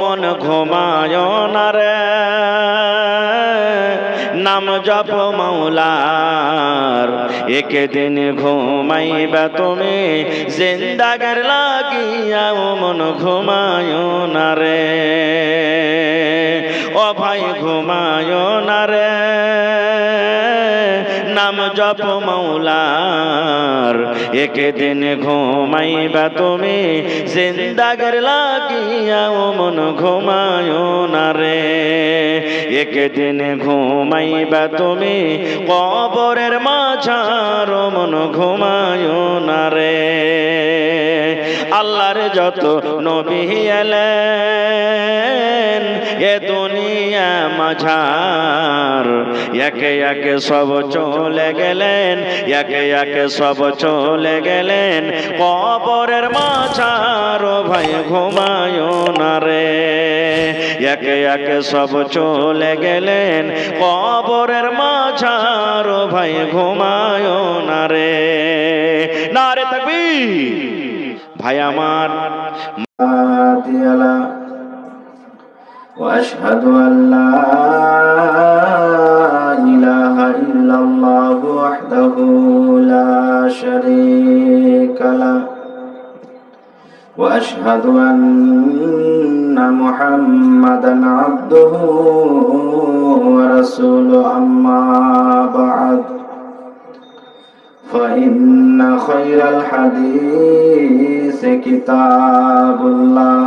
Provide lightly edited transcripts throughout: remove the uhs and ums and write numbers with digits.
মন ঘুমায় না রে, নাম জপ মাওলার, একদিন ঘুমাইবা তুমি জিন্দাগের লাগিয়া। মন ঘুমায় না রে, ও ভাই ঘুমায় না রে, নাম জপ মাওলার, একদিন ঘুমাইবা তুমি জিন্দাগের লাগিয়া। মন ঘুমায় না রে, একদিন ঘুমাইবা তুমি কবরের মাঝার। মন ঘুমায় না রে। আল্লাহর যত নবী এলেন এ দুনিয়া মাঝার, একে একে সব চলে গেলেন, একে একে সব চলে গেলেন কবরের মাঝার। ভাই ঘুমায় না রে, একে একে সব চলে গেলেন কবরের মাঝার। ভাই ঘুমায় না রে। নারে তাকবীর। ভাই আমার وأشهد أن لا إله إلا الله وحده لا شريك له وأشهد أن محمدا عبده ورسوله أما بعد فإن خير الحديث كتاب الله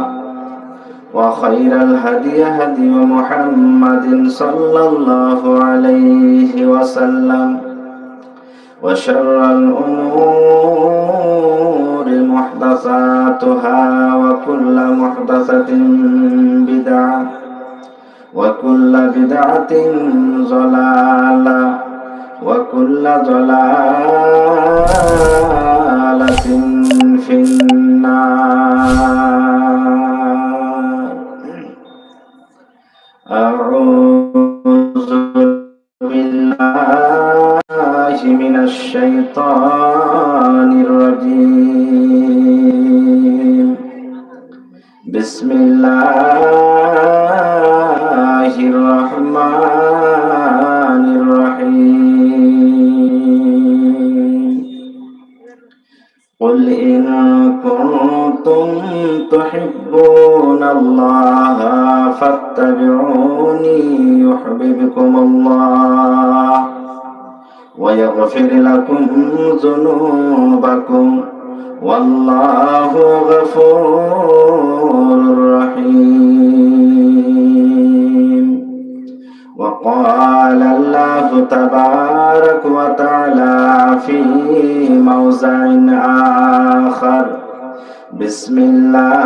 وخير الهدي هدي محمد صلى الله عليه وسلم وشر الأمور محدثاتها وكل محدثة بدعة وكل بدعة ضلالة وكل ضلالة في النار. أعوذ بالله من الشيطان الرجيم. بسم الله الرحمن الرحيم. قل إن كنتم تحبون الله فاتبعوني يحببكم الله ويغفر لكم ذنوبكم والله غفور رحيم. وقال الله تبارك وتعالى في موضع آخر: بسم الله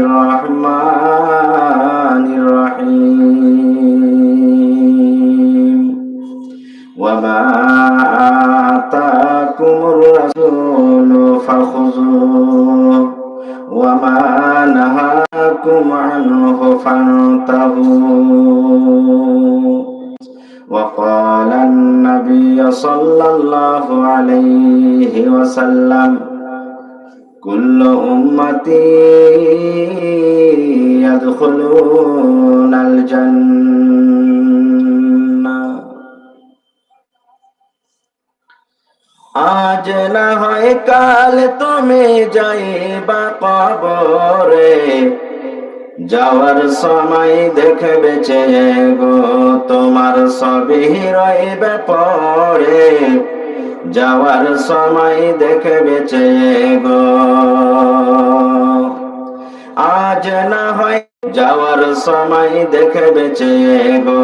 الرحمن الرحيم. وما آتاكم الرسول فخذوه وما نهاكم عنه فانتهوا. وقال النبي صلى الله عليه وسلم: كل أمتي يدخلون الجنة. আজ না হয় কাল তুমি যাইবা কবরে, যাওয়ার সময় দেখবে চেয়ে গো তোমার সবই রইবে পড়ে। যাওয়ার সময় দেখবে চেয়ে গো, আজ না হয় যাওয়ার সময় দেখবে চেয়ে গো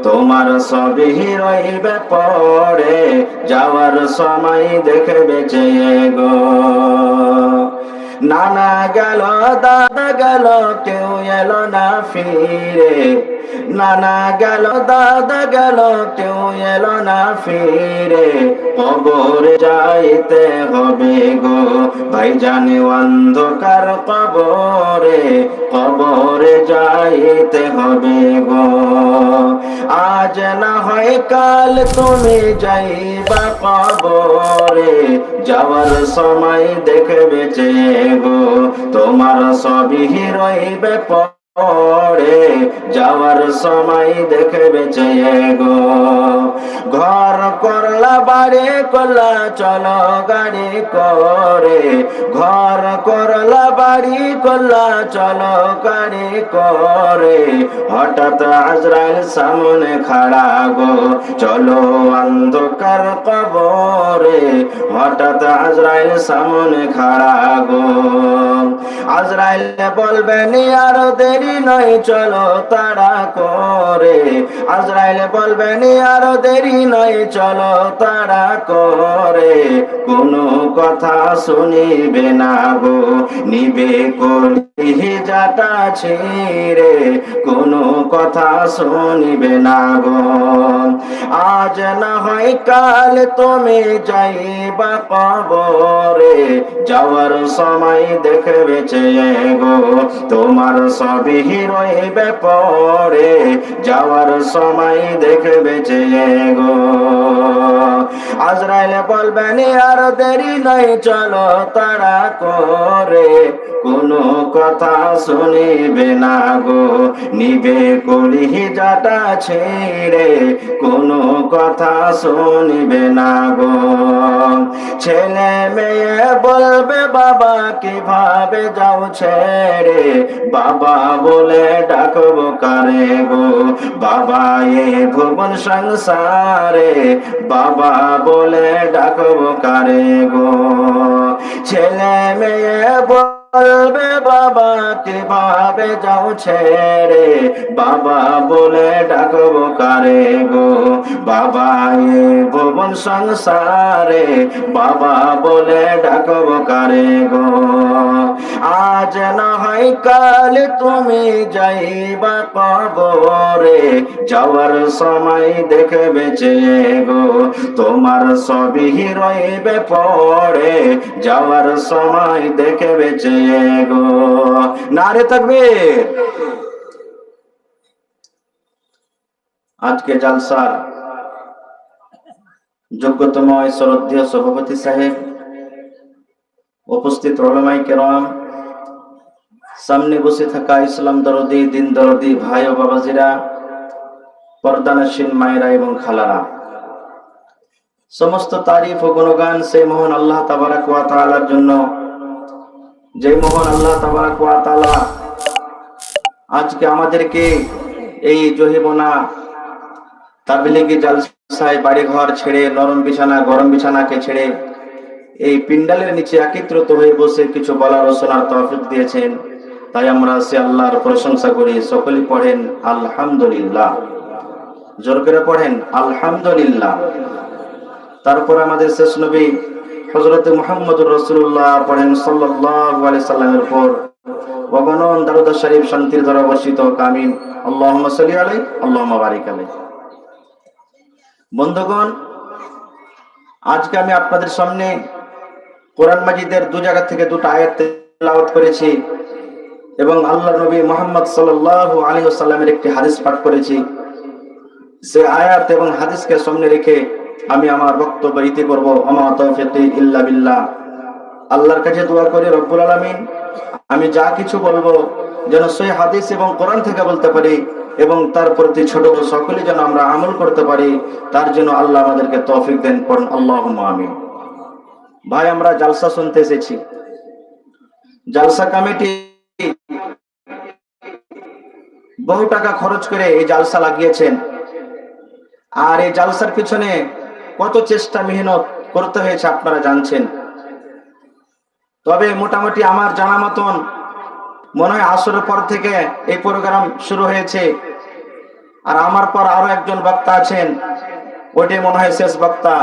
তোমার সবই রইবে পড়ে। যাওয়ার সময় দেখবে চেয়ে গো। নানা গেল দাদা গেল কেউ এলো না ফিরে, নানা গেল দাদা গেল কেউ এলো না ফিরে, কবরে যাইতে হবে গো ভাইজান অন্ধকার কবরে, কবরে যাইতে হবে গো। আজ না হয় কাল তুমি যাইবা কবরে, যাওয়ার সময় দেখবে যে গো তোমার সবই রইবে পড়ে, যাওয়ার সময় দেখবে যে গো। ঘর করলা বাড়ি করলা চলো গাড়ি করে, ঘর করলা বাড়ি করলা চলো গাড়ি করে, হঠাৎ আজরাইল সামনে খাড়া গো চলো অন্ধকার কবরে, হঠাৎ আজরাইল সামনে খাড়া গো। আজরাইল বলবেন আর দেরি নয় চলো তাড়া করে, আজরাইল বলবেন আর দেরি নয় চলো তাড়া করে, কোনো কথা শুনিবে না গো নিবে কলিজাটা ছিঁড়ে, কোনো কথা শুনিবে না গো। আজ না হয় কাল তুমি যাইবা কবরে, যাওয়ার সময় দেখবে চেয়ে গো তোমার সবই রইবে পড়ে, যাওয়ার সময় দেখবে চেয়ে গো। আজরাইল বলবেন আর দেরি নয় চলো তাড়া করে, কোনো কথা শুনিবে না গো নিবে কলিজাটা ছেড়ে, কোনো কথা শুনিবে না গো। ছেলে মেয়ে বলবে বাবা কিভাবে যাও ছেড়ে, বাবা বলে ডাকবো কারে গো বাবা এ ভুবন সংসারে, বাবা বলে ডাকবো কারে গো। ছেলে মেয়ে বলবে বাবা কিভাবে যাও ছেড়ে, বাবা বলে ডাকবো কারে গো বাবা এ ভুবন সংসারে, বাবা বলে ডাকবো কারে গো। আজ না হয় কাল তুমি যাইবা কবরে, যাওয়ার সময় দেখবে চেয়ে গো তোমার সবই রইবে পড়ে, যাওয়ার সময় দেখবে চেয়ে গো। নারে তাকবীর। আজকে জালসার যোগ্যতম শ্রদ্ধেয় সভাপতি সাহেব, উপস্থিত উলামায়ে কেরাম, সামনে বসে থাকা ইসলাম দরদি দিন দরদি ভাই ও বাবাজিরা, পর্দানশীন মায়েরা এবং খালারা, সমস্ত তারিফ ও গুণগান সেই মহান আল্লাহ তাবারাক ওয়া তাআলার জন্য, যে মহান আল্লাহ তাবারাক ওয়া তাআলা আজকে আমাদেরকে এই জহিবনা তাবলীগি জালসায় বাড়ি ঘর ছেড়ে, নরম বিছানা গরম বিছানাকে ছেড়ে এই পিন্ডালের নিচে একত্রিত হয়ে বসে কিছু বলার ও শোনার তৌফিক দিয়েছেন, তাই আমরা সে আল্লাহর প্রশংসা করি। সকলেই পড়েন আলহামদুলিল্লাহ, জোর করে পড়েন আলহামদুলিল্লাহ। তারপর আমাদের শেষ নবী হযরত মুহাম্মদুর রাসূলুল্লাহ পড়েন সাল্লাল্লাহু আলাইহি সাল্লামের উপর অগণন দরুদ শরীফ শান্তির ধারা বর্ষিত কামিন। আল্লাহুম্মা সাল্লি আলাইহি আল্লাহুম্মা বারিক আলাইহি। বন্ধুগণ, আজকে আমি আপনাদের সামনে কোরআন মাজিদের দু জায়গা থেকে দুটো আয়াত তেলাওয়াত করেছি এবং আল্লাহর নবী মুহাম্মদ সাল্লাল্লাহু আলাইহি ওয়াসাল্লামের একটি হাদিস পাঠ করেছি। সে আয়াত এবং হাদিসকে সামনে রেখে আমি আমার বক্তব্য ইতি করব। আমা তাওফীকি ইল্লা বিল্লাহ। আল্লাহর কাছে দোয়া করি রব্বুল আলামিন আমি যা কিছু বলবো যেন সেই হাদিস এবং কোরআন থেকে বলতে পারি এবং তার প্রতি ছোট বড় সকলে যেন আমরা আমল করতে পারি, তার জন্য আল্লাহ আমাদেরকে তৌফিক দেন। পড়ুন আল্লাহুম্মা আমিন। ভাই, আমরা জালসা শুনতে এসেছি। জালসা কমিটি বহু টাকা খরচ করে এই জালসা লাগিয়েছেন, আর এই জালসার পিছনে কত চেষ্টা মেহনত করতে হয়েছে আপনারা জানছেন। তবে মোটামুটি আমার জানা মতন মনে হয় আসরের পর থেকে এই প্রোগ্রাম শুরু হয়েছে, আর আমার পর আরো একজন বক্তা আছেন, ওইটাই মনে হয় শেষ বক্তা।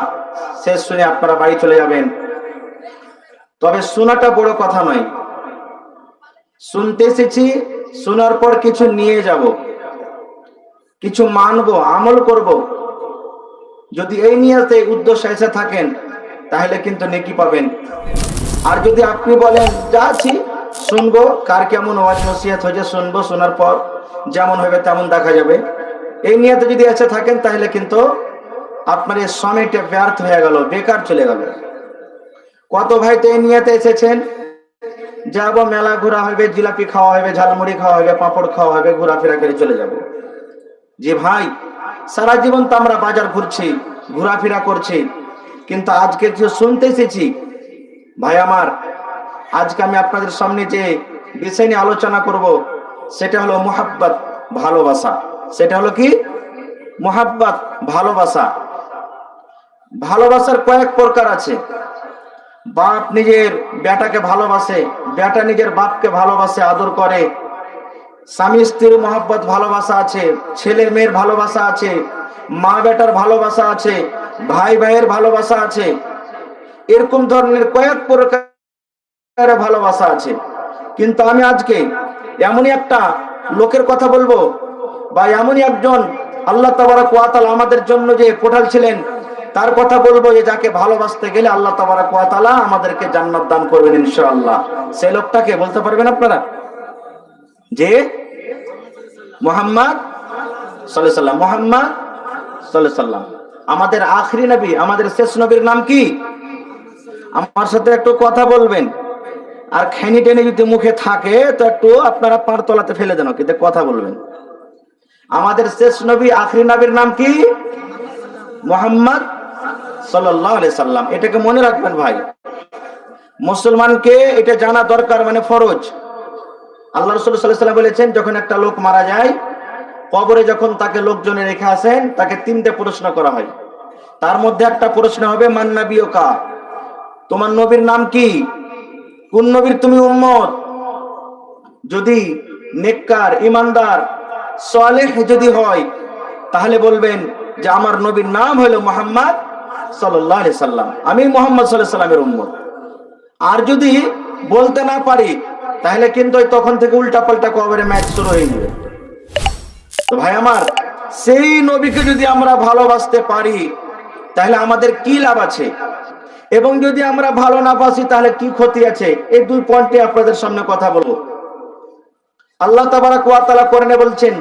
শেষ শুনে আপনারা বাড়ি চলে যাবেন। তবে শোনাটা বড় কথা নয়, শুনতে এসেছি, শোনার পর কিছু নিয়ে যাব। কিছু মানবো, আমল করব, যদি এই নিয়তে উদ্দেশ্য এসে থাকেন তাহলে কিন্তু নেকি পাবেন। আর যদি আপনি বলেন যাচ্ছি শুনবো, কার কেমন ওয়াজ নসিহত হয়েছে শুনবো, শোনার পর যেমন হবে তেমন দেখা যাবে, এই নিয়তে যদি এসে থাকেন তাহলে কিন্তু আপনার এই সময়টা ব্যর্থ হয়ে গেল, বেকার চলে গেল। কত ভাই তো এই নিয়তে এসেছেন, যাবো মেলা ঘোরা হবে, জিলাপি খাওয়া হবে, ঝালমুড়ি খাওয়া হবে, পাঁপড় খাওয়া হবে, ঘোরাফেরা করে চলে যাব। যে ভাই সারা জীবন তো আমরা বাজার ঘুরছি, ঘোরাফেরা করছি, কিন্তু আজকে কিছু শুনতে এসেছি। ভাই আমার, আজকে আমি আপনাদের সামনে যে বিষয় নিয়ে আলোচনা করব সেটা হলো মুহাব্বত, ভালোবাসা। সেটা হলো কি? মুহাব্বত, ভালোবাসা। ভালোবাসার কয়েক প্রকার আছে। বাপ নিজের বেটাকে ভালোবাসে, বেটা নিজের বাপকে ভালোবাসে, আদর করে। স্বামী স্ত্রীর মহব্বত ভালোবাসা আছে, ছেলে মেয়ের ভালোবাসা আছে, মা বেটার ভালোবাসা আছে, ভাই ভাইয়ের ভালোবাসা আছে। এরকম ধরনের কয়েক প্রকার ভালোবাসা আছে। কিন্তু আমি আজকে এমনই একটা লোকের কথা বলবো, বা এমনই একজন আল্লাহ তাবারাক ওয়া তাআলা আমাদের জন্য যে পাঠালছিলেন তার কথা বলবো, যে যাকে ভালোবাসতে গেলে আল্লাহ তাবারাক ওয়া তাআলা আমাদেরকে জান্নাত দান করবেন ইনশাআল্লাহ। সেই লোকটাকে বলতে পারবেন আপনারা? যে মুহাম্মদ সাল্লাল্লাহু আলাইহি সাল্লাম। মুহাম্মদ সাল্লাল্লাহু আলাইহি সাল্লাম আমাদের আখরি নবী, আমাদের শেষ নবীর নাম কি? আমার সাথে একটু কথা বলবেন, আর খেনি টেনে যদি মুখে থাকে তো একটু আপনারা পার তলাতে ফেলে দেন, কিন্তু কথা বলবেন। আমাদের শেষ নবী আখরি নবীর নাম কি? মুহাম্মদ সাল্লাল্লাহু আলাইহি সাল্লাম। এটাকে মনে রাখবেন ভাই, মুসলমানকে এটা জানা দরকার, মানে ফরজ। আল্লাহ রাসূল সাল্লাল্লাহু আলাইহি সাল্লাম বলেছেন, যখন একটা লোক মারা যায়, কবরে যখন তাকে লোকজনে রেখে আসেন, তাকে তিনটে প্রশ্ন করা হয়। তার মধ্যে একটা প্রশ্ন হবে মান নাবিয়ুকা, তোমার নবীর নাম কি? কোন নবীর তুমি উম্মত? যদি নেককার, ইমানদার, সালেহ যদি হয় তাহলে বলবেন যে আমার নবীর নাম হলো মুহাম্মদ সাল্লাল্লাহু আলাইহি সাল্লাম, আমি মুহাম্মদ সাল্লাল্লাহু আলাইহি সাল্লামের উম্মত। আর যদি বলতে না পারি তাহলে কিন্তু তখন থেকে উল্টা পাল্টা কবরে ম্যাচ শুরু হয়ে যাবে। তো ভাই আমার, সেই নবীকে যদি আমরা ভালোবাসতে পারি তাহলে আমাদের কি লাভ আছে, এবং যদি আমরা ভালো না বাসি তাহলে কি ক্ষতি আছে, এই দুই পয়েন্টে আপনাদের সামনে কথা বলবো। আল্লাহ তাবারাক ওয়া তাআলা কোরআনে বলছেন,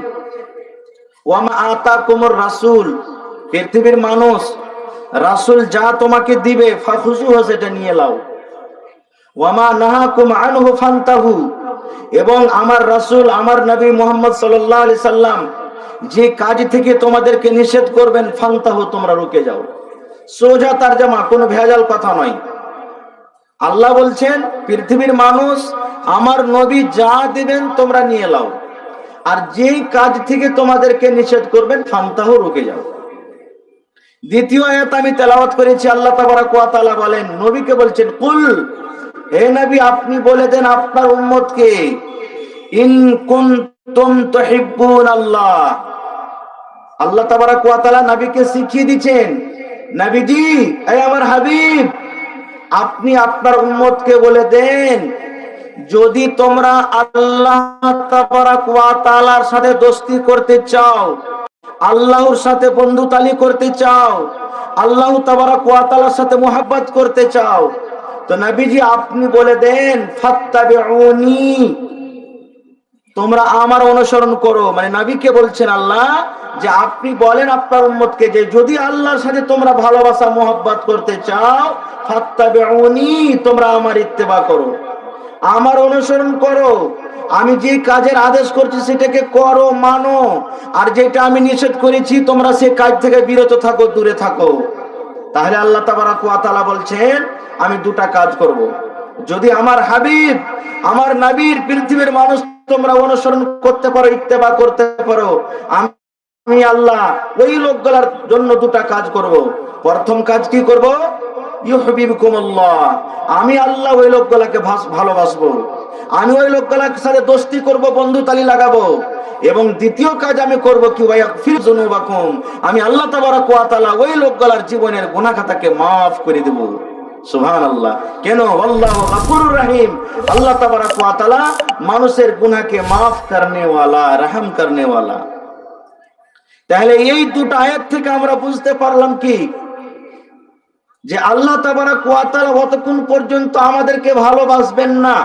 ওয়া মা আতাকুমুর রাসূল, পৃথিবীর মানুষ, রাসূল যা তোমাকে দিবে ফাখুযুহু, সেটা নিয়ে নাও। ওয়া মা নাহাকুম আনহু ফান্তাহু, এবং আমার রাসূল, আমার নবী মুহাম্মদ সাল্লাল্লাহু আলাইহি সাল্লাম যে কাজ থেকে তোমাদেরকে নিষেধ করবেন, ফান্তাহু, তোমরা রুকে যাও। সোজা তরজমা, কোনো ভেজাল কথা নয়। আল্লাহ বলছেন পৃথিবীর মানুষ, আমার নবী যা দিবেন তোমরা নিয়ে নাও, আর যেই কাজ থেকে তোমাদেরকে নিষেধ করবেন, ফান্তাহু, রুকে যাও। দ্বিতীয় আয়াত আমি তেলাওয়াত করেছি, আল্লাহ তাবারাক ওয়া তাআলা বলেন, নবীকে বলছেন, কুল, হে নবী আপনি বলে দেন আপনার উম্মতকে, ইন কুনতুম তুহিব্বুন আল্লাহ। আল্লাহ তাবারাক ওয়া তাআলা নবীকে শিখিয়ে দিচ্ছেন, নবীজি, এই আমার হাবিব, আপনি আপনার উম্মতকে বলে দেন, যদি তোমরা আল্লাহ তাবারাক ওয়া তাআলার সাথে দোস্তি করতে চাও, আল্লাহর সাথে বন্ধুতালি করতে চাও, আল্লাহ তাবারাক ওয়া তাআলার সাথে মুহাব্বত করতে চাও, তো নবীজি আপনি বলে দেন, ফাত্তাবিউনি, তোমরা আমার অনুসরণ করো। মানে নবীকে বলছেন আল্লাহ যে আপনি বলেন আপনার উম্মতকে যে যদি আল্লাহর সাথে তোমরা ভালোবাসা মুহাব্বত করতে চাও, ফাত্তাবিউনি, তোমরা আমার ইত্তেবা করো, আমার অনুসরণ করো। আমি যে কাজের আদেশ করছি সেটাকে করো, মানো, আর যেটা আমি নিষেধ করেছি তোমরা সে কাজ থেকে বিরত থাকো, দূরে থাকো। তাহলে আল্লাহ তাবারাক ওয়া তাআলা বলছেন আমি দুটা কাজ করব। যদি আমার হাবিব, আমার নবীর পৃথিবীর মানুষ তোমরা অনুসরণ করতে পারো, ইত্তেবা করতে পারো, আমি আল্লাহ ওই লোকগুলোর জন্য দুটা কাজ করব। প্রথম কাজ কি করব? ইউহিব্বুকুমুল্লাহ, আমি আল্লাহ ওই লোকগুলোকে ভালোবাসবো, আমি ওই লোকগুলোর সাথে দোস্তি করব, বন্ধুতালি লাগাবো। এবং দ্বিতীয় কাজ আমি করব কি, ওয়াগফির যুনুবাকুম, আমি আল্লাহ তাবারাক ওয়া তাআলা ওই লোকগুলোর জীবনের গুনাহ খাতাকে maaf করে দেব। সুবহানাল্লাহ। কেন? আল্লাহু গফুরুর রহিম, আল্লাহ তাবারাক ওয়া তাআলা মানুষের গুনাহকে maaf করনে वाला, रहम करने वाला। তাহলে এই দুটো আয়াত থেকে আমরা বুঝতে পারলাম কি, যে আল্লাহ তাবারাক ওয়া তাআলা অতক্ষণ পর্যন্ত আমাদেরকে ভালোবাসবেন না,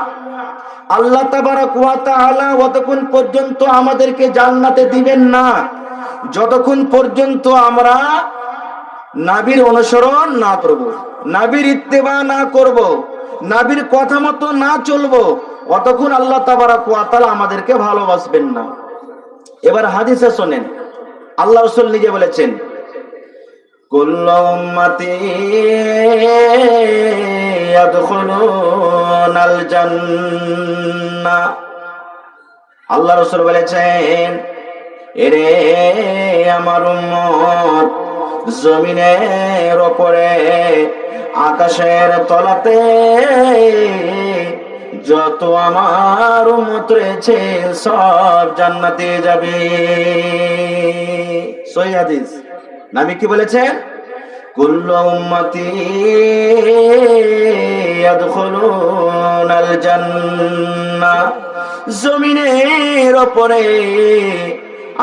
আল্লাহ তাবারাক ওয়া তাআলা অতক্ষণ পর্যন্ত আমাদেরকে জান্নাতে দিবেন না যতক্ষণ পর্যন্ত আমরা নবীর অনুসরণ না করব, নবীর ইত্তেবা না করব, নবীর কথা মতো না চলবো, অতক্ষণ আল্লাহ তাবারাক ওয়া তাআলা আমাদেরকে ভালোবাসবেন না। এবার হাদিসে শুনেন, আল্লাহ রাসূল নিজে বলেছেন, কুল্লু উম্মতি ইয়াদখুলুনাল জান্নাহ। আল্লাহ রাসূল বলেছেন, এরে আমার উম্মত, জমিনের উপরে আকাশের তলাতে যত আমার উম্মত রয়েছে সব জান্নাতে যাবে। সহিহ হাদিস। নবী কি বলেছেন? কুল্লু উম্মতি ইয়াদখুলুনাল জান্নাহ। জমিনের উপরে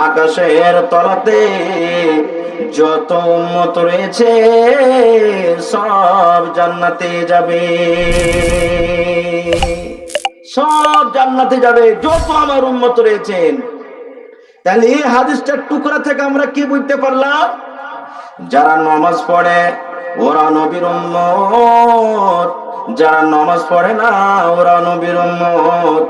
আকাশের তলাতে যত উম্মত রয়েছে সব জান্নাতে যাবে, সব জান্নাতে যাবে যত আমার উম্মত রয়েছেন। তাহলে এই হাদিসটার টুকরা থেকে আমরা কি বুঝতে পারলাম? যারা নামাজ পড়ে ওরা নবীর উম্মত, যারা নামাজ পড়ে না ওরা নবীর উম্মত,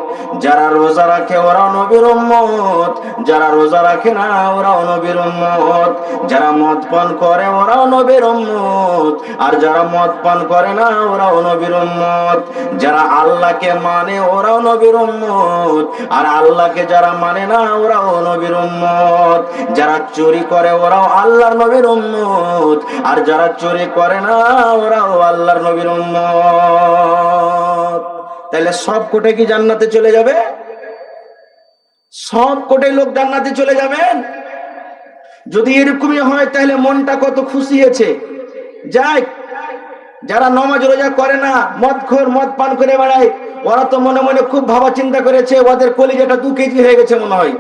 যারা রোজা রাখে ওরা নবীর উম্মত, যারা রোজা রাখে না ওরাও নবীর উম্মত, যারা মদ পান করে ওরাও নবীর উম্মত, আর যারা মদ পান করে না ওরাও নবীর উম্মত, যারা আল্লাহকে মানে ওরাও নবীর উম্মত, আর আল্লাহকে যারা মানে না ওরাও নবীর উম্মত, যারা চুরি করে ওরাও আল্লাহর নবীর উম্মত, আর যারা চুরি করে না ওরাও আল্লাহর নবীর উম্মত। তাহলে সব কোটে কি জান্নাতে চলে যাবে? সব কোটে লোক জান্নাতে চলে যাবেন? যদি এরকমই হয় তাহলে মনটা কত খুশি হয়েছে। যাই, যারা নামাজ রোজা করে না, মদখোর, মদ পান করে বেড়ায়, ওরা তো মনে মনে খুব ভাবা চিন্তা করেছে, ওদের কলিজাটা 2 কেজি হয়ে গেছে মনে হয়।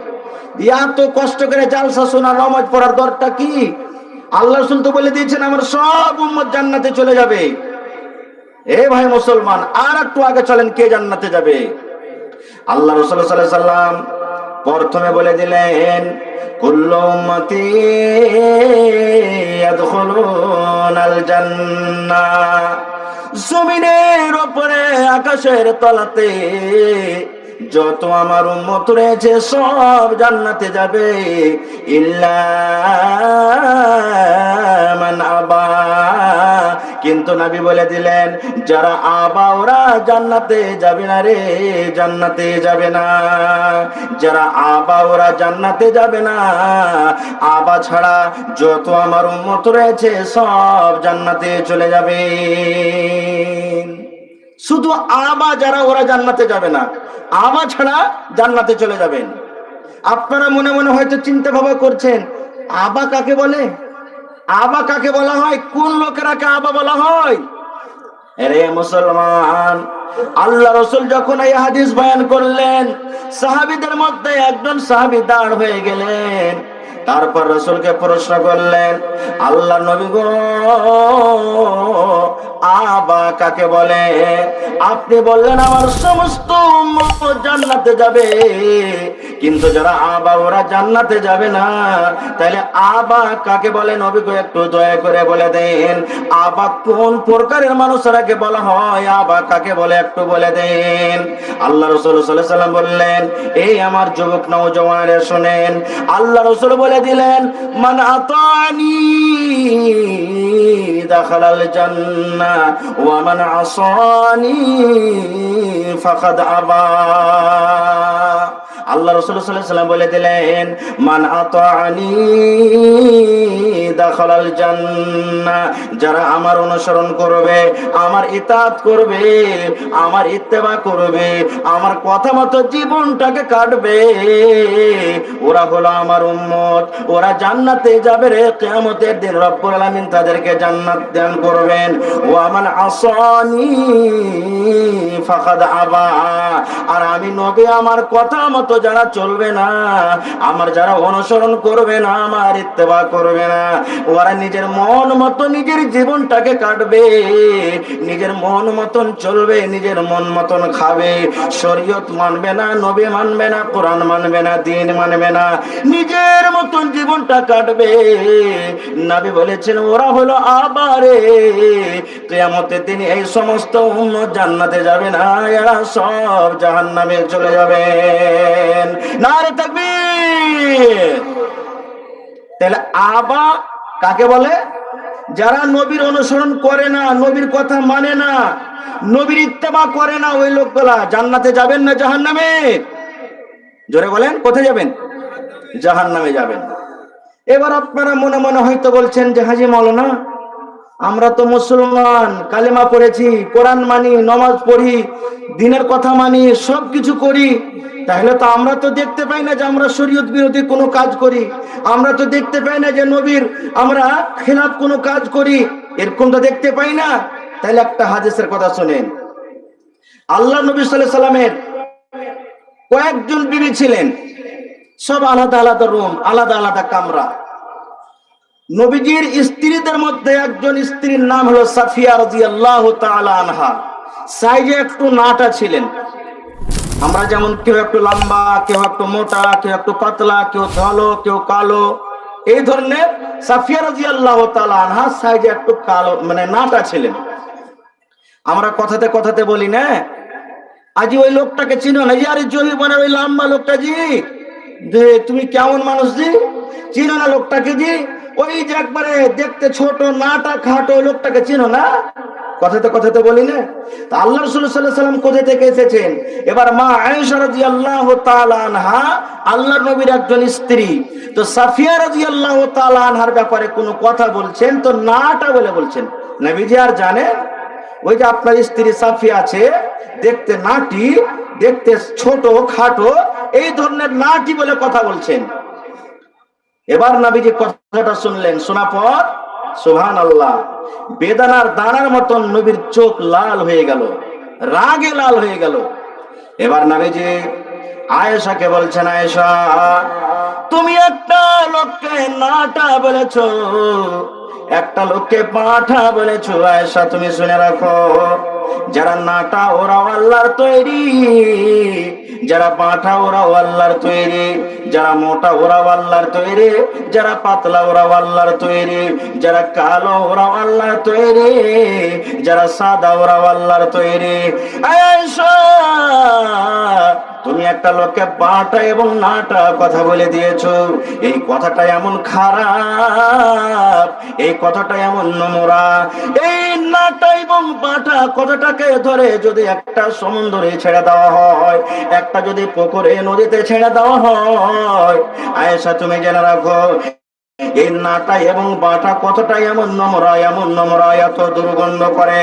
এত কষ্ট করে জালসা শোনা, নামাজ পড়ার দরটা কি? আল্লাহ রাসূল তো বলে দিয়েছেন আমার সব উম্মত জান্নাতে চলে যাবে। এ ভাই মুসলমান, আর একটু আগে চলেন, কে জান্নাতে যাবে? আল্লাহ রাসূল সাল্লাল্লাহু আলাইহি সাল্লাম প্রথমে বলে দিলেন, কুল্লু উম্মতি ইয়াদখুলুনাল জান্নাহ। জমিনের উপরে আকাশের তলাতে যত আমার উম্মত রয়েছে সব জান্নাতে যাবে, ইল্লা মান আবা। কিন্তু নবী বলে দিলেন, যারা আবা ওরা জান্নাতে যাবে না রে, জান্নাতে যাবে না। যারা আবা ওরা জান্নাতে যাবে না। আবা ছাড়া যত আমার উম্মত রয়েছে সব জান্নাতে চলে যাবে। শুধু আবা যারা ওরা জান্নাতে যাবে না, আবা ছাড়া জান্নাতে চলে যাবেন। আপনারা মনে মনে হয়তো চিন্তা ভাবনা করছেন, আবা কাকে বলে? আবা কাকে বলা হয়? কোন লোকেরাকে আবা বলা হয়? আরে মুসলমান, আল্লাহ রাসূল যখন এই হাদিস বয়ান করলেন, সাহাবীদের মধ্যে একজন সাহাবী দাঁড় হয়ে গেলেন। তারপর রাসূলকে প্রশ্ন করলেন, আল্লাহ নবী গো, আবা কাকে বলে? আপনি বললেন আমার সমস্ত উম্মত জান্নাতে যাবে, কিন্তু যারা আবা ওরা জান্নাতে যাবে না। তাহলে আবা কাকে বলে নবী গো একটু দয়া করে বলে দেন। আবা কোন প্রকারের মানুষরাকে বলা হয়? আবা কাকে বলে একটু বলে দেন। আল্লাহ রাসূল সাল্লাল্লাহু আলাইহি সাল্লাম বললেন, এই আমার যুবক নওজওয়ানেরা শুনেন, আল্লাহ রাসূল বলে দিলেন, মান আতানি দাখালাল জান্নাহ ওয়া মান আসানি ফাকাদ আবা। আল্লাহ রাসূল সাল্লাল্লাহু আলাইহি সাল্লাম বলে দিলেন, মান আতানি দাখালাল জান্নাহ। যারা আমার অনুসরণ করবে, আমার ইতাআত করবে, আমার ইত্তেবা করবে, আমার কথা মতো জীবনটাকে কাটবে, ওরা হলো আমার উম্মত, ওরা জান্নাতে যাবে রে। কিয়ামতের দিন রব্বুল আলামিন তাদেরকে জান্নাত দান করবেন। ওয়া মান আসানি ফাকাদ আবা। আর আমি নবী আমার কথা মতো যারা চলবে না, আমার যারা অনুসরণ করবে না, আমার ইত্তেবা করবে না, ওরা নিজের মন মতো নিজের জীবনটাকে কাটবে, নিজের মন মতন চলবে, নিজের মন মতন খাবে, শরীয়ত মানবে না, নবী মানবে না, কোরআন মানবে না, দ্বীন মানবে না, নিজের মতন জীবনটা কাটবে। নবী বলেছেন ওরা হলো আবারে কিয়ামতের দিন এই সমস্ত উম্মত জান্নাতে যাবে না, এরা সব জাহান্নামে চলে যাবেন। নারে তাকবীর। তাহলে আবা কাকে বলে? যারা নবীর অনুসরণ করে না, নবীর কথা মানে না, নবীর ইত্তেবা করে না, ওই লোকগুলা জান্নাতে যাবেন না জাহান্নামে? জোরে বলেন, কোথায় যাবেন? জাহান্নামে যাবেন। এবার আপনারা মনে মনে হয়তো বলছেন যে হাজী মাওলানা, আমরা তো মুসলমান, কালেমা পড়েছি, কোরআন মানি, নামাজ পড়ি, দ্বীনের কথা মানি, সবকিছু করি, তাহলে তো আমরা তো দেখতে পাই না যে আমরা শরীয়ত বিরোধী কোনো কাজ করি, আমরা তো দেখতে পাই না যে নবীর আমরা খেলাফ কোনো কাজ করি, এরকম তো দেখতে পাই না। তাহলে একটা হাদিসের কথা শুনেন। আল্লাহ নবী সাল্লাল্লাহু আলাইহি সাল্লামের কয়েকজন বিবি ছিলেন, সব আলাদা আলাদা রুম, আলাদা আলাদা কামরা। নবীজির স্ত্রীদের মধ্যে একজন স্ত্রীর নাম হলো সাফিয়া রাদিয়াল্লাহু তাআলা আনহা। সাইজে একটু নাটা ছিলেন। আমরা যেমন কেউ একটু লম্বা, কেউ একটু মোটা, কেউ একটু পাতলা, কেউ ধলো, কেউ কালো, এই ধরনের সাফিয়া রাদিয়াল্লাহু তাআলা আনহা সাইজে একটু কালো, মানে নাটা ছিলেন। আমরা কথাতে কথাতে বলি না, আজি ওই লোকটাকে চিনো না? আরে জহিবনে ওই লম্বা লোকটা, জি যে তুমি কেমন মানুষ জি, চিনো না লোকটাকে জি? ওই যে একবারে দেখতে ছোট, নাটা খাটো, লোকটাকে চিনো না? কথাতে কথাতে বলি না। তা আল্লাহ রাসূল সাল্লাল্লাহু আলাইহি ওয়াসাল্লাম কোথা থেকে এসেছেন? এবার মা আয়েশা রাদিয়াল্লাহু তাআলা আনহা আল্লাহর নবীর একজন স্ত্রী, তো সাফিয়া রাদিয়াল্লাহু তাআলা আনহার ব্যাপারে কোনো কথা বলছেন তো নাটা বলে বলছেন। নবীজি আর জানে ওই যে আপনার স্ত্রী সাফিয়া আছে, দেখতে নাটি, দেখতে ছোট খাটো, এই ধরনের নাটি বলে কথা বলছেন। এবার নবীজি কথাটা শুনলেন, শোনার পর সুবহানাল্লাহ, বেদানার দানার মতন নবীর চোখ লাল হয়ে গেল, রাগে লাল হয়ে গেল। এবার নবীজি আয়েশাকে বলছেন, আয়েশা তুমি একটা লোককে নাটা বলেছো, একটা লোককে পাঁঠা বলেছো। আয়েশা তুমি শুনে রাখো, যারা নাটা ওরাও আল্লাহর তৈরি, যারা পাঁঠা ওরাও আল্লাহর তৈরি, যারা মোটা ওরাও আল্লাহর তৈরি, যারা পাতলা ওরাও আল্লাহর তৈরি, যারা কালো ওরাও আল্লাহর তৈরি, যারা সাদা ওরাও আল্লাহর তৈরি। আয়েশা তুমি একটা লোককে বাটা এবং নাটা কথা বলে দিয়েছো, এই কথাটা এমন খারাপ, এই কথাটা এমন নোংরা। এই নাটা এবং বাটা কথাটাকে ধরে যদি একটা সমুদ্রে ছেড়ে দেওয়া হয়, একটা যদি পুকুরে নদীতে ছেড়ে দেওয়া হয়, আয়েশা তুমি জেনে রাখো এই নাটা এবং বাটা কথাটা এমন নোংরা, এমন নোংরা, এত দুর্গন্ধ করে,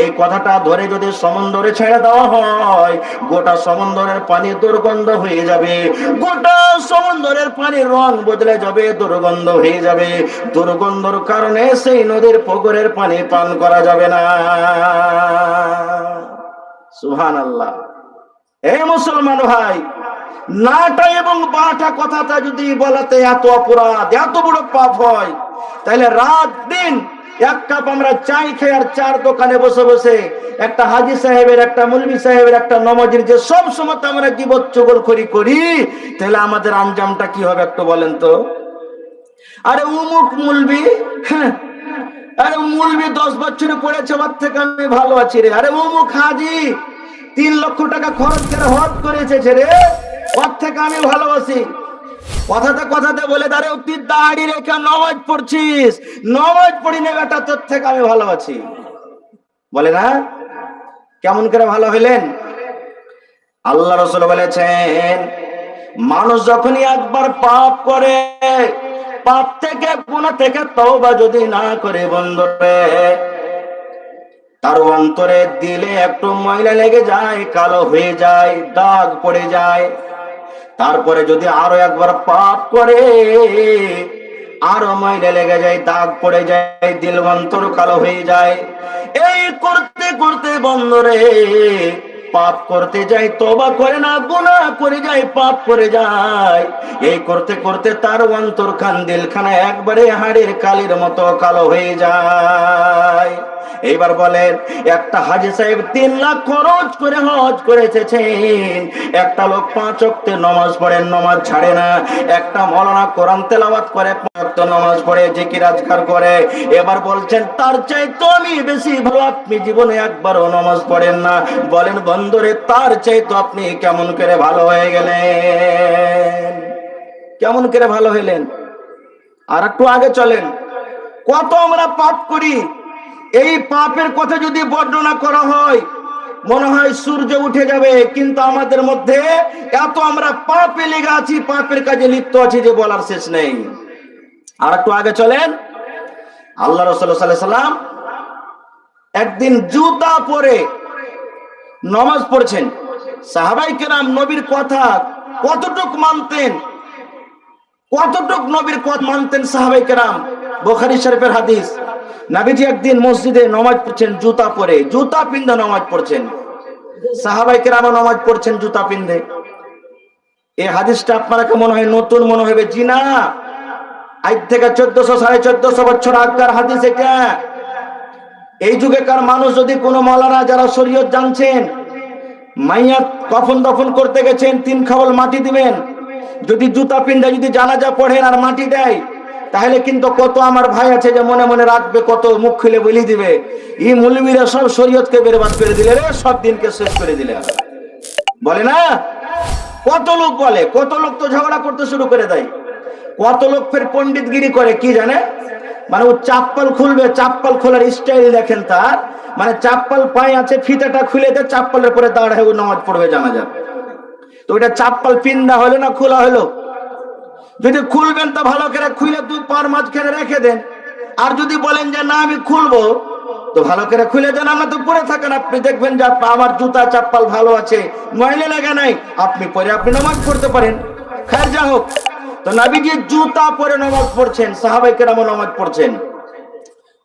এই কথাটা ধরে যদি সমুদ্রে ছেড়ে দেওয়া হয়, গোটা সমুদ্রের পানি দুর্গন্ধ হয়ে যাবে, গোটা সমুদ্রের পানির রং বদলে যাবে, দুর্গন্ধ হয়ে যাবে। দুর্গন্ধর কারণে সেই নদীর পুকুরের পানি পান করা যাবে না। সুবহানাল্লাহ। এই মুসলমান ভাই, নাটা এবং বাটা কথাটা যদি বলাতে এত অপরাধ, এত বড় পাপ হয়, তাহলে রাত দিন এক কাপ আমরা চাই খেয়ে আর চার দোকানে বসে বসে একটা হাজী সাহেবের, একটা মুলবি সাহেবের, একটা নমাজির যে সব সময় আমরা গীবত চুগলখড়ি করি, তাহলে আমাদের আঞ্জামটা কি হবে একটু বলেন তো? আরে উমুক মুলবি, হ্যাঁ, আরে মুলবি 10 বছরে পড়েছে, ওর থেকে আমি ভালো আছি রে। আরে উমুক হাজি 3 লক্ষ টাকা খরচ করে হজ করে এসেছে রে, ওর থেকে আমি ভালোবাসি। কথাতে কথাতে বলে দাঁড়ে, তুই দাড়ি রেখে নামাজ পড়ছিস, নামাজ পড়ি না বেটা, তোর থেকে আমি ভালোবাসি, বলে না? কেমন করে ভালো হইলেন? আল্লাহ রাসূল বলেছেন, মানুষ যখনই একবার পাপ করে, পাপ থেকে, গুনাহ থেকে তওবা যদি না করে বন্ধুরে, তার অন্তরে দিলে একটু ময়লা লেগে যায়, কালো হয়ে যায়, দাগ পড়ে যায়। তারপরে যদি আরো একবার পাপ করে, আরো ময়লা লেগে যায়, দাগ পড়ে যায়, দিল অন্তর কালো হয়ে যায়। এই করতে করতে বন্ধুরে পাপ করতে যায়, তওবা করে না, গুনাহ করে যায়, পাপ করে যায়। এই করতে করতে তার অন্তর খান দিলখানা একবারে হাড়ের কালির মতো কালো হয়ে যায়। এইবার বলেন, একটা হাজী সাহেব 3 লাখ খরচ করে হজ করে এসেছেন, একটা লোক 5 ওয়াক্তের নামাজ পড়েন, নামাজ ছাড়ে না, একটা মাওলানা কোরআন তেলাওয়াত করে, 5 ওয়াক্ত নামাজ পড়ে, জিকির আজকার করে। এবার বলছেন তার চাইতে আমি বেশি ভালো, আপনি জীবনে একবারও নামাজ পড়েন না। বলেন বন্ধুরে, তার চাইতে আপনি কেমন করে ভালো হয়ে গেলেন? কেমন করে ভালো হইলেন? আর একটু আগে চলেন। কত আমরা পাপ করি, এই পাপের কথা যদি বর্ণনা করা হয় মনে হয় সূর্য উঠে যাবে, কিন্তু আমাদের মধ্যে এত আমরা পাপে লেগে আছি, পাপের কাজে লিপ্ত আছি যে বলার শেষ নেই। আর একটু আগে চলেন। আল্লাহ রাসূল সাল্লাল্লাহু আলাইহি সাল্লাম একদিন জুতা পরে নামাজ পড়ছেন। সাহাবায়ে কেরাম নবীর কথা কতটুক মানতেন, কতটুক নবীর কথা মানতেন সাহাবায়ে কেরাম। বুখারী শরীফের হাদিস, নবীজি একদিন মসজিদে নামাজ পড়ছেন জুতা পরে, জুতা পিন্ধে নামাজ পড়ছেন। সাহাবায়ে কেরাম নামাজ পড়ছেন জুতা পিন্ধে। এই হাদিসটা আপনারা কি মনে হয় নতুন মনে হবে? জি না, আজ থেকে 1400 1450 বছর আগের হাদিস এটা। এই যুগেকার মানুষ যদি কোনো মাওলানা যারা শরীয়ত জানছেন, মাইয়াত কফন দফন করতে গেছেন, 3 খাবল মাটি দিবেন, যদি জুতা পিন্ধে যদি জানাজা পড়েন আর মাটি দেয়, তাহলে কিন্তু কত আমার ভাই আছে যে মনে মনে রাখবে, কত মুখ খুলে বলি দিবে, এই মৌলবীরা সব শরীয়তকে বরবাদ করে দিলে রে, সব দিনকে শেষ করে দিলে। বলে না? কত লোক বলে, কত লোক তো ঝগড়া করতে শুরু করে দেয়, কত লোক ফের পণ্ডিতগিরি করে, কি জানে, মানে ও চাপ্পল খুলবে, চাপ্পল খোলার স্টাইল দেখেন তার, মানে চাপ্পল পায়ে আছে, ফিতাটা খুলে দেয়, চাপ্পলের পরে দাঁড়ায় ও নামাজ পড়বে জানাজা। তো এটা চাপ্পল পিন্দা হলো না খোলা হলো? যদি খুলবেন তো ভালো করে খুলে 2 পার মাঝখানে রেখে দেন, আর যদি বলেন যে না আমি খুলবো, তো ভালো করে খুলে দেন, আমরা তো পরে থাকেন, আপনি দেখবেন যে আমার জুতা চাপ্পল ভালো আছে, ময়লা লাগা নাই, আপনি পরে আপনি নামাজ পড়তে পারেন। খৈর যা হোক, তো নবীজি জুতা পরে নামাজ পড়ছেন, সাহাবায়ে কেরাম নামাজ পড়ছেন,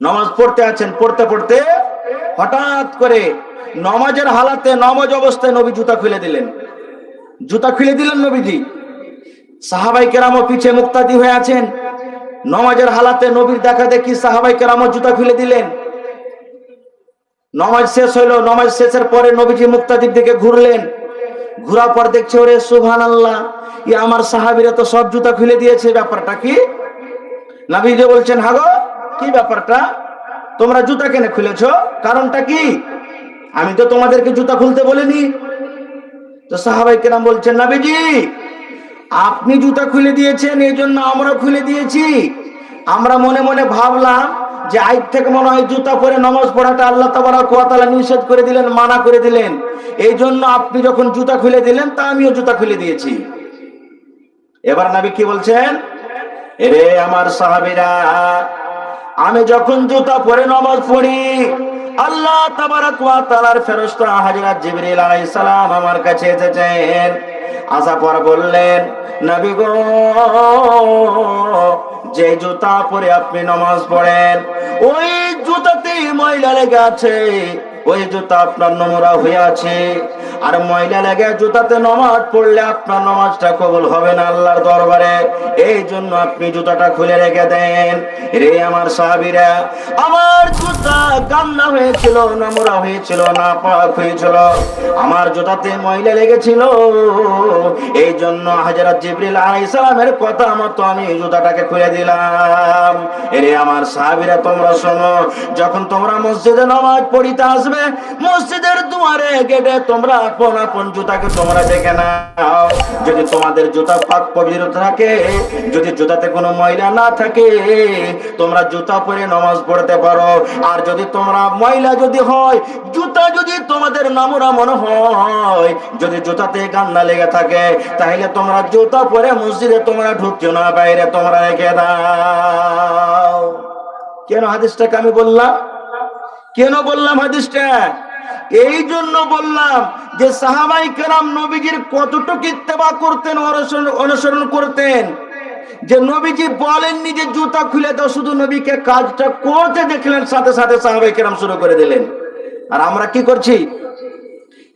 নামাজ পড়তে আছেন, পড়তে পড়তে হঠাৎ করে নামাজের হালাতে, নামাজ অবস্থায় নবী জুতা খুলে দিলেন, জুতা খুলে দিলেন নবীজি। সাহাবায়ে কেরামও পিছে মুক্তাদি হয়ে আছেন, নামাজের হালাতে নবীর দেখা দেখি সাহাবায়ে কেরামও জুতা খুলে দিলেন। নামাজ শেষ হলো, নামাজ শেষের পরে নবীজি মুক্তাদির দিকে ঘুরলেন, ঘোরার পর দেখছে ওরে সুবহানাল্লাহ, ই আমার সাহাবীরা তো সব জুতা খুলে দিয়েছে, ব্যাপারটা কি? নবীজি বলছেন, হাগো কি ব্যাপারটা, তোমরা জুতা কেন খুলেছো, কারণটা কি? আমি তো তোমাদেরকে জুতা খুলতে বলিনি। তো সাহাবায়ে কেরাম বলছেন, নবীজি আপনি জুতা খুলে দিয়েছেন, এই জন্য আমরা খুলে দিয়েছি। আমরা মনে মনে ভাবলাম যে আজ থেকে মনে হয় জুতা পরে নামাজ পড়াটা আল্লাহ তাবারক ওয়া তাআলা নিষেধ করে দিলেন, মানা করে দিলেন, এই জন্য আপনি যখন জুতা খুলে দিলেন তা আমিও জুতা খুলে দিয়েছি। এবার নবী কি বলছেন, এরে আমার সাহাবীরা, আমি যখন জুতা পরে নামাজ পড়ি, আল্লাহ তাবারক ওয়া তাআলার ফেরেশতা হযরত জিবরিল আলাইহিস সালাম আমার কাছে এসেছেন। আসার পর বললেন, নবী গো, যে জুতা পরে আপনি নামাজ পড়েন ওই জুতাতে ময়লা লেগে আছে, ওই জুতা আপনার নোংরা হয়ে আছে, আর ময়লা লেগে জুতাতে নামাজ পড়লে আপনার নামাজটা কবুল হবে না আল্লাহর দরবারে, এই জন্য আপনি জুতাটা খুলে রেখে দেন। রে আমার সাহাবীরা, আমার জুতা গান্না হয়েছিল, নোংরা হয়েছিল, নাপাক হয়েছিল, আমার জুতাতে ময়লা লেগেছিল, এই জন্য হযরত জিবরিল আলাইহিস সালামের কথা মতো আমি জুতাটাকে খুলে দিলাম। এরে আমার সাহাবীরা, তোমরা শোনো, যখন তোমরা মসজিদে নামাজ পড়িতে আসবে, মসজিদের দুয়ারে গেটে তোমরা আপন আপন জুতাকে তোমরা দেখে নাও, যদি তোমাদের জুতা পাক পবিত্র থাকে, যদি জুতাতে কোনো ময়লা না থাকে, তোমরা জুতা পরে নামাজ পড়তে পারো। আর যদি তোমরা ময়লা যদি হয়, জুতা যদি তোমাদের নোংরা মনে হয়, যদি জুতাতে গান্না লেগে থাকে, তাহলে তোমরা জুতা পরে মসজিদে তোমরা ঢুকছো না, বাইরে তোমরা রেখে দাও। কেন হাদিসটাকে আমি বললাম, কেন বললাম হাদিসটা? এই জন্য বললাম যে সাহাবায়ে কেরাম নবীজির কতটুকু ইত্তেবা করতেন, অনুসরণ করতেন, যে নবীজি বলেননি যে জুতা খুলে দাও, শুধু নবীকে কাজটা করতে দেখলেন, সাথে সাথে সাহাবায়ে কেরাম শুরু করে দিলেন। আর আমরা কি করছি?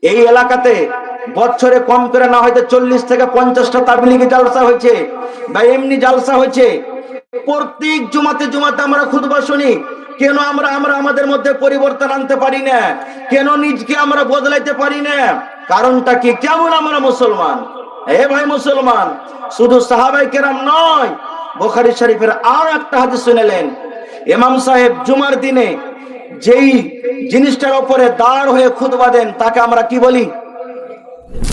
এই এলাকাতে বছরে কম করে না হয়তো 40 থেকে 50টা তাবলীগী জালসা হয়েছে বা এমনি জালসা হয়েছে। প্রত্যেক জুমাতে আমরা খুতবা শুনি। কেন আমরা আমাদের মধ্যে পরিবর্তন আনতে পারি না? কেন নিজকে আমরা বদলাইতে পারি না? কারণটা কি? কেমন আমরা মুসলমান? এ ভাই মুসলমান, শুধু সাহাবায়ে কেরাম নয়, বুখারী শরীফের আর একটা হাদিস শুনেলেন। ইমাম সাহেব জুমার দিনে যেই জিনিসটার উপরে দাঁড় হয়ে খুতবা দেন তাকে আমরা কি বলি?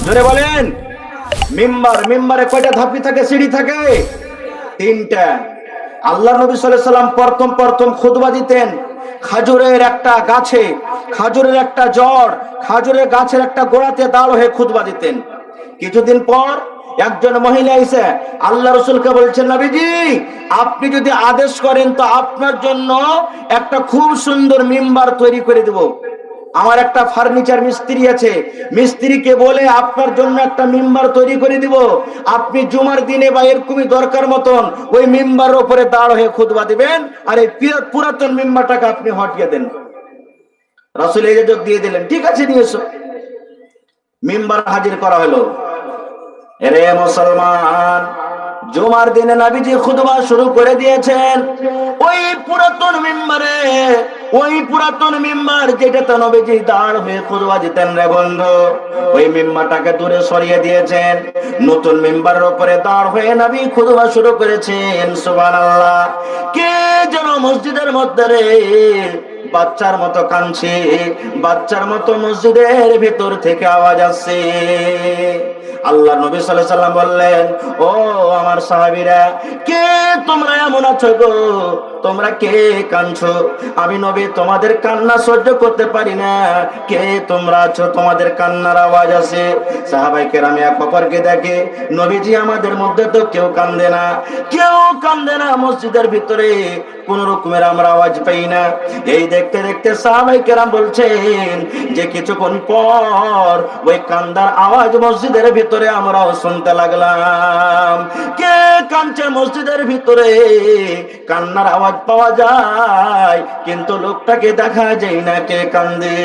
জোরে বলেন। মিম্বার। মিম্বারে কয়টা ধাপি থাকে, সিঁড়ি থাকে? 3টা। আল্লাহ নবী সাল্লাল্লাহু আলাইহি সাল্লাম প্রথম খুতবা দিতেন খাজুরের একটা গাছে, খাজুরের একটা জড়, খাজুরের গাছের একটা গোড়াতে দাঁড় হয়ে খুতবা দিতেন। কিছুদিন পর একজন মহিলা এসে আল্লাহ রাসূলকে বলছেন, নবীজি আপনি যদি আদেশ করেন তো আপনার জন্য একটা খুব সুন্দর মিম্বার তৈরি করে দেব। আমার একটা ফার্নিচার মিস্ত্রি আছে, মিস্ত্রিকে বলে আপনার জন্য একটা মিম্বার তৈরি করে দিব। আপনি জুমার দিনে বা এরকমই দরকার মতন ওই মিম্বারের উপরে দাঁড় হয়ে খুতবা দিবেন, আর এই পুরাতন মিম্বারটাকে আপনি হটিয়ে দেন। রাসূল এই ইজাজত দিয়ে দিলেন, ঠিক আছে নিয়ে এসো। মিম্বার হাজির করা হলো। এরে মুসলমান, জুমার দিনে নবীজি খুতবা শুরু করে দিয়েছেন ওই পুরাতন মিম্বারে, ওই পুরাতন মিম্বার যেটাতে নবীজি দাঁড় হয়ে খুতবা দিতেন রে বন্ধু, ওই মিম্বারটাকে দূরে সরিয়ে দিয়েছেন। নতুন মিম্বারের উপরে দাঁড় হয়ে নবী খুতবা শুরু করেছেন। সুবহানাল্লাহ। কে যেন মসজিদের মধ্যে রে বাচ্চার মতো কাঁদছে, বাচ্চার মতো মসজিদের ভিতর থেকে আওয়াজ আসছে। আল্লাহ নবী সাল্লাল্লাহু আলাইহি সাল্লাম বললেন, ও আমার সাহাবীরা, কে তোমরা এমন আছো গো? তোমরা কে কাঁদছো? আমি নবী তোমাদের কান্না সহ্য করতে পারি না। কে তোমরা আছো তোমাদের কান্নার আওয়াজ আসে? সাহাবায়ে কেরাম এক অপরকে দেখে, নবীজি আমাদের মধ্যে তো কেউ কান্দে না, কেউ কান্দে না, মসজিদের ভিতরে কোন রকমের আমরা আওয়াজ পাই না। এই দেখতে দেখতে সাহাবায়ে কেরাম বলছেন যে কিছুক্ষণ পর ওই কান্দার আওয়াজ মসজিদের ভিতরে আমরাও শুনতে লাগলাম। কে কাঁদছে মসজিদের ভিতরে? কান্নার আওয়াজ পাওয়া যায় কিন্তু লোকটাকে দেখা যায় না কে কান্দে।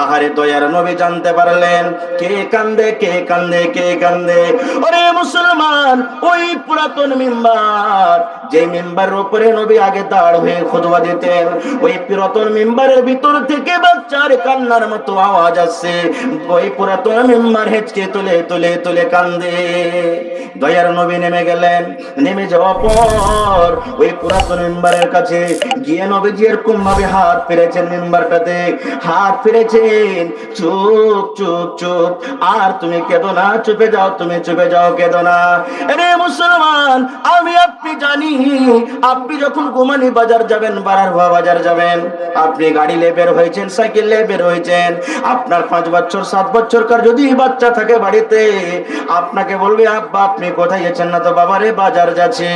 আহারে দয়ার নবী জানতে পারলেন কে কান্দে, কে কান্দে, কে কান্দে। ওরে মুসলমান, ওই পুরাতন মিম্বার, যে মিম্বারের উপরে নবী আগে দাঁড় হয়ে খুতবা দিতেন, ওই পুরাতন মিম্বারের ভিতর থেকে বাচ্চার কান্নার মতো আওয়াজ আসছে। ওই পুরাতন মিম্বার হেঁচকে তুলে তুলে তুলে কান্দে। দয়ার নবী নেমে গেলেন। নেমে যাওয়ার পর ওই পুরাতন মিম্বারের কাছে গিয়ে নবীজি এরকম ভাবে হাত ফিরেছেন, মিম্বারটাতে হাত ফিরেছেন। চুপ চুপ চুপ, আর তুমি কেঁদো না, চুপে যাও, তুমি চুপে যাও, কেঁদো না। আরে মুসলমান, আমি আপনি জানি আপনি যখন গোমানি বাজার যাবেন, বারারহুয়া বাজার যাবেন, আপনি গাড়ি নিয়ে বের হয়েছেন, সাইকেল নিয়ে বের হয়েছেন, আপনার 5 বছর 7 বছরকার যদি বাচ্চা থাকে বাড়িতে, আপনাকে বলবে আব্বা আপনি কোথায় গেছেন? না তো বাবা রে বাজার যাচ্ছি।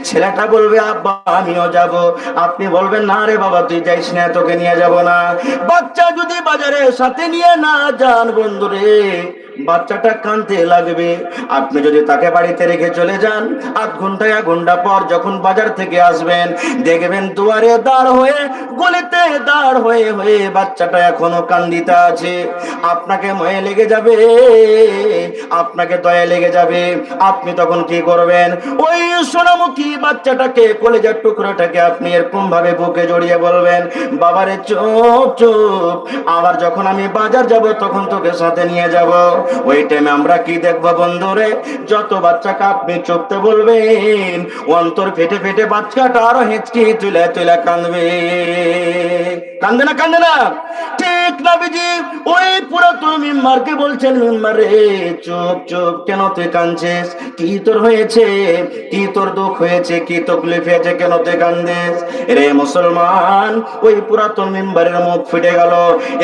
ছেলেটা বলবে আব্বা আমিও যাব। আপনি বলবেন না রে বাবা তুই যাইস না, তোকে নিয়ে যাব না। বাচ্চা যদি বাজারে সাথে নিয়ে না যান বন্ধুরে, বাচ্চাটা কাঁদতে লাগবে। আপনি যদি তাকে বাড়িতে রেখে চলে যান, 8 ঘন্টা 1 ঘন্টা পর যখন বাজার থেকে আসবেন, দেখবেন দুয়ারে দাঁড় হয়ে, গলিতে দাঁড় হয়ে হয়ে বাচ্চাটা এখনো কান্দিতে আছে। আপনাকে মায়া লেগে যাবে, আপনাকে দয়া লেগে যাবে। আপনি তখন কি করবেন? ওই সোনামুখী বাচ্চাটাকে, কলেজার টুকরোটাকে আপনি এরকম ভাবে বুকে জড়িয়ে বলবেন, বাবারে চুপ চুপ, আবার যখন আমি বাজার যাব তখন তোকে সাথে নিয়ে যাব। ওই টাইমে আমরা কি দেখবো বন্ধুরে? যত বাচ্চাকে আপনি চুপতে বলবেন, অন্তর ফেটে ফেটে বাচ্চাটা আরো হেঁচকি তুলে তুলে কাঁদবে। কান্দে না, কান্দে না? ঠিক নবীজি ওই পুরাতন মিম্বারকে বলছেন, মিম্বারে চুপ চুপ, কেন তুই কাঁদছিস? কি তোর হয়েছে? কি তোর দুঃখ হয়েছে? কি তকলিফ হয়েছে? কেন তুই কান্দিস? রে মুসলমান, ওই পুরাতন মিম্বারের মুখ ফিটে গেল।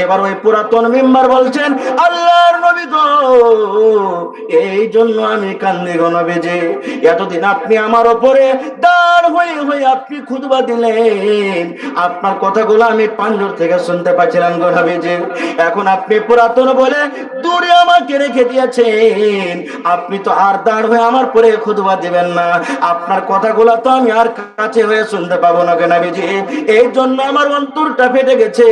এবার ওই পুরাতন মিম্বার বলছেন, আল্লাহর নবী গো, এই জন্য আমি কান্দি গো নবীজি, এতদিন আপনি আমার উপরে দাঁড় হয়ে হয়ে আপনি খুতবা দিলেন, আপনার কথাগুলো আমি পাঞ্জর থেকে শুনতে পাচ্ছিলাম গো নবীজি। এখন আপনি পুরাতন বলে দূরে আমাকে রেখে দিয়েছেন, আপনি তো আর দাঁড় হয়ে আমার পরে খুতবা দিবেন না, আপনার কথাগুলো তো আমি আর কাছে হয়ে শুনতে পাবো না গো নবীজি। এই জন্য আমার অন্তরটা ফেটে গেছে,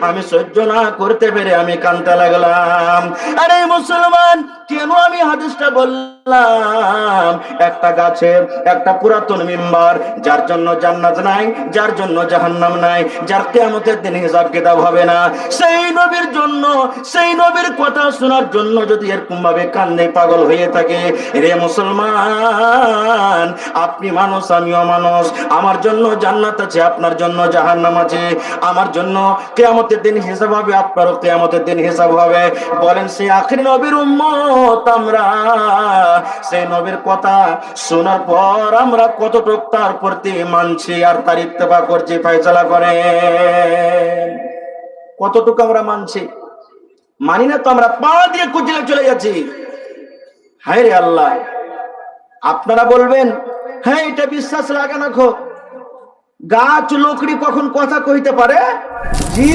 আমি সহ্য না করতে পেরে আমি কাঁদতে লাগলাম। আরে মুসলমান, কেন আমি হাদিসটা বললাম? একটা গাছের একটা পুরাতন মিম্বার, যার জন্য জান্নাত নাই, যার জন্য জাহান্নাম নাই, যার কিয়ামতের দিন হিসাব কিতাব হবে না, সেই নবীর জন্য, সেই নবীর কথা শোনার জন্য যদি এরকম ভাবে কান্দে পাগল হয়ে থাকে, রে মুসলমান, আপনি মানুষ আমিও মানুষ, আমার জন্য জান্নাত আছে, আপনার জন্য জাহান্নাম আছে, আমার জন্য কিয়ামতের দিন হিসাব হবে, আপনারও কিয়ামতের দিন হিসাব হবে। বলেন সেই আখির নবীর উম্মত আমরা, সেই নবীর কথা শোনার পর আমরা কতটুকু তার প্রতি মানছি আর তার ইত্তেবা করছি, ফয়সালা করে কতটুকু আমরা মানছি? মানি না তো, আমরা পা দিয়ে কুচিলে চলে যাচ্ছি। হায় রে আল্লাহ, আপনারা বলবেন হ্যাঁ এটা বিশ্বাস লাগে না, খো গাছ লোকড়ি কখন কথা কইতে পারে? জি,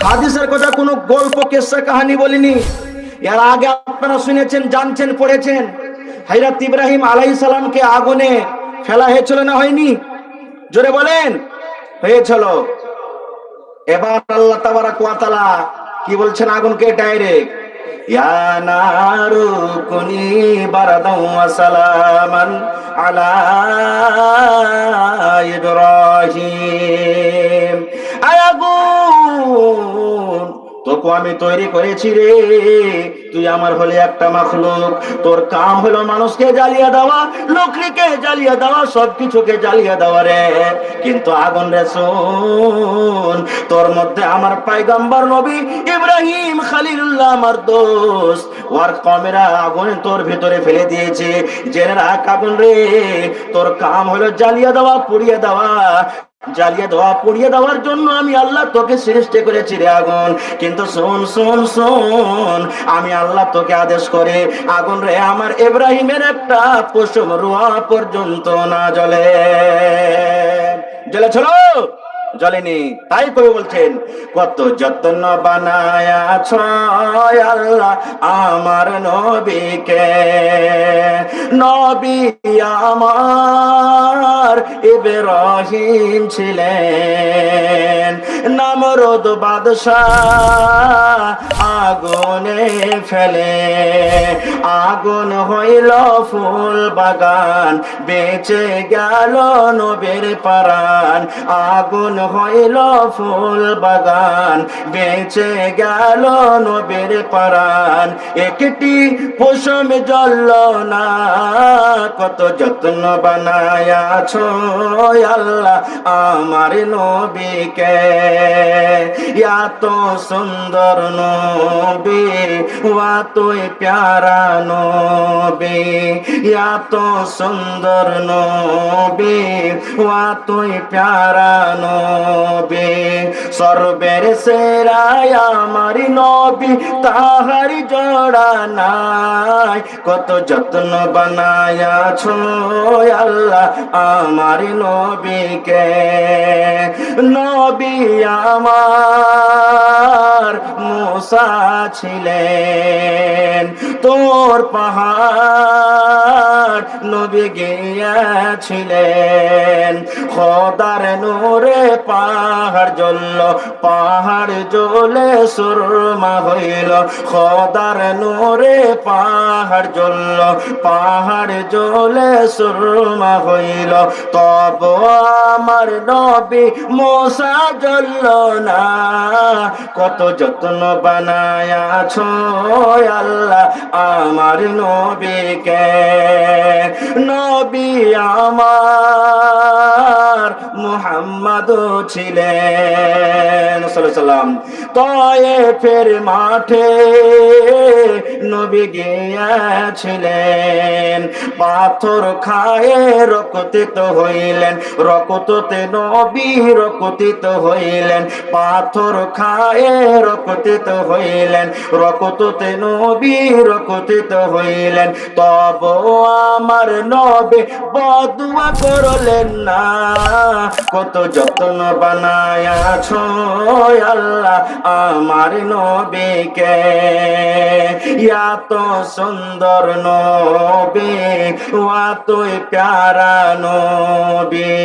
হাদিসের কথা কোনো গল্প কিসসা কাহিনী বলিনি। এর আগে আপনারা শুনেছেন, জানছেন, পড়েছেন, হযরত ইব্রাহিম আলাইহিস সালামকে আগুনে ফেলা হয়েছিল না হয়নি? জোরে বলেন, হয়েছিল। এবার আল্লাহ তাবারাক ওয়া তাআলা কি বলছেন? আগুনকে ডাইরেক্ট ইয়া নারু কুনি বারাদাও ওয়া সালামান আলা ইব্রাহিম। আয় আগুন, তোকে আমি তৈরি করেছি রে, তুই আমার হলে একটা মাখলুক, তোর কাম হলো মানুষকে জ্বালিয়ে দেওয়া, লোকরিকে জ্বালিয়ে দেওয়া, সবকিছুকে জ্বালিয়ে দেওয়া রে। কিন্তু আগুন রে শোন, তোর মধ্যে আমার পয়গম্বর নবী ইব্রাহিম খলিলুল্লাহ আমার দোস্ত, ওর কমেরা আগুন তোর ভিতরে ফেলে দিয়েছে, জেনে রাখ আগুন রে, তোর কাম হলো জ্বালিয়ে দেওয়া, পুড়িয়ে দেওয়া, জ্বালিয়ে দেওয়া, পুড়িয়ে দেওয়ার জন্য আমি আল্লাহ তোকে সৃষ্টি করেছি রে আগুন। কিন্তু শোন শোন শোন, আমি আল্লাহ তোকে আদেশ করে আগুন রে, আমার ইব্রাহিমের একটা পশম রুয়া পর্যন্ত না জ্বলে। জ্বলেছিল? জ্বলেনি। তাই কবি বলছেন, কত যত্ন বানায়াছ আল্লাহ আমার নবীকে, নবী আমার ইব্রাহিম ছিলেন, নমরুদ বাদশাহ আগুনে ফেলে, আগুন হইল ফুল বাগান, বেঁচে গেল নবীর পরাণ, আগুন হইল ফুল বাগান, বেঁচে গেল নবীর পরাণ, একটি পশম জ্বলল না, কত যত্ন বানায়াছ আল্লাহ আমার নবীকে, এত সুন্দর নবী, এতই প্যারা নবী, এত সুন্দর নবী, এতই প্যারা নবী, সর্বের সেরা আমার নবী, তাহার জোড়া নাই, কত যত্ন বানায়াছ আল্লাহ আমার নবীকে। নবী আমার মুসা ছিলেন, তোর পাহাড় নবী গিয়েছিলেন, খোদার নূরে পাহাড় জ্বলল, পাহাড় জ্বলে সুরমা হইল, খোদার নূরে পাহাড় জ্বলল, পাহাড় জ্বলে সুরমা হইল, তব আমার নবী মুসা জ্বলল না, কত যত্ন বানায়াছ আল্লাহ আমার নবীকে। নবী আমার মুহাম্মদ ছিলেন সাল্লাল্লাহু আলাইহি সাল্লাম। তায়েফের মাঠে নবী গিয়েছিলেন, পাথর খায়ে রক্তিত হইলেন, রক্ততে নবী রক্তিত হইলেন, পাথর খায়ে রক্তিত হইলেন, রক্ততে নবী রক্তিত হইলেন। তব আমার নবী বদুয়া করলেন না, কত যত্ন বানায়াছ আল্লাহ আমার নবীকে। এত সুন্দর নবী, এতই প্যারা নবী,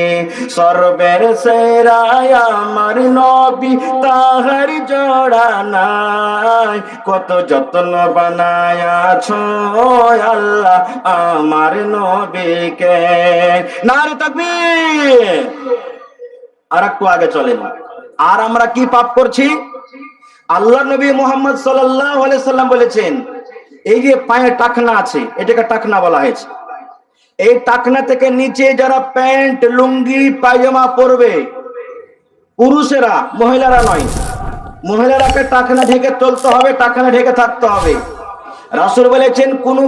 সর্বের সেরা আমার নবী, তাহার জোড়া নাই, কত যত্ন বানায়াছ আল্লাহ আমার নবীকে। নারে তাকবীর। আর একটু আগে চলেন। আর আমরা কি পাপ করছি? আল্লাহ নবী মুহাম্মদ সাল্লাল্লাহু আলাইহি সাল্লাম বলেছেন, এই যে পায়ে টাকনা আছে, এটাকে টাকনা বলা হয়েছে। এই টাকনা থেকে নিচে যারা প্যান্ট লুঙ্গি পায়জামা পরবে, পুরুষেরা, মহিলারা নয়, মহিলারাকে টাকনা ঢেকে চলতে হবে, টাকনা ঢেকে থাকতে হবে। রাসূল বলেছেন, কোন